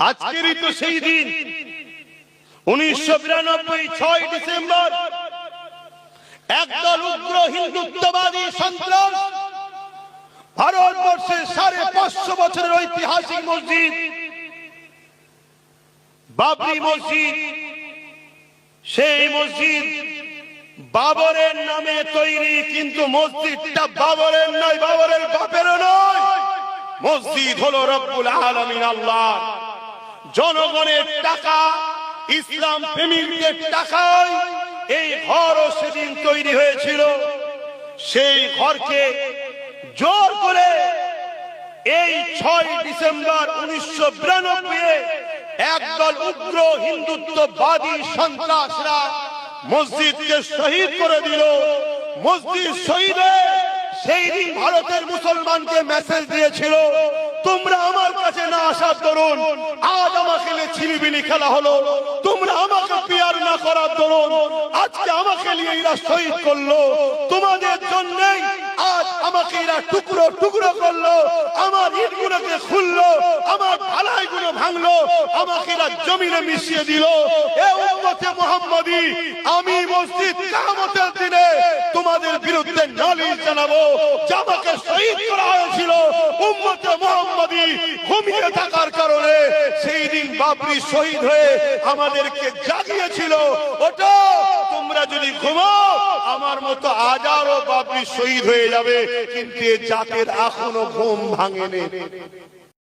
আজকেরই তো সেই দিন 1992 6 ডিসেম্বর একদল উগ্র হিন্দুত্ববাদী সন্ত্রাস ভারতবর্ষের 550 বছরের ঐতিহাসিক মসজিদ বাবরি মসজিদ, সেই মসজিদ বাবরের নামে তৈরি, কিন্তু মসজিদটা বাবরের নয়, বাবরের বাপেরও নয়। মসজিদ হলো রব্বুল আলামিন আল্লাহ, জনগণের টাকা, ইসলাম প্রেমীদের টাকায় এই ঘরও সেদিন তৈরি হয়েছিল। সেই ঘরকে জোর করে এই 6 ডিসেম্বর 1992 একদল উগ্র হিন্দুত্ববাদী সন্ত্রাসরা মসজিদকে শহীদ করে দিল। মসজিদ শহীদ হয়ে সেই দিন ভারতের মুসলমানকে মেসেজ দিয়েছিল, তোমরা আমার কাছে না আসার দরুন আজ আমাকে ছিলিবিলি খেলা হলো, তোমরা আমাকে পিয়ার না করার দরুন আজকে আমাকে নিয়ে এরা শহীদ করলো, তোমাদের জন্যই আজ আমাকে এরা টুকরো টুকরো করলো, আমার ইটগুলোকে খুললো, আমার ঢালাইগুলো ভাঙলো, আমাকে এরা জমিনে মিশিয়ে দিল। এ উম্মতে মুহাম্মাদি, আমি মসজিদ কিয়ামতের দিনে তোমাদের বিরুদ্ধে নালিশ জানাবো। আমাকে শহীদ করা হয়েছিল উম্মতে মুহাম্মাদি ঘুমিয়ে থাকার কারণে, সেই দিন বাবরি শহীদ হয়ে আমাদেরকে জাগিয়েছিল। ওটা তোমরা যদি ঘুমাও আমার মতো হাজারো বাবরি শহীদ হয়ে যাবে, কিন্তু এ জাতের এখনো ঘুম ভাঙেনি।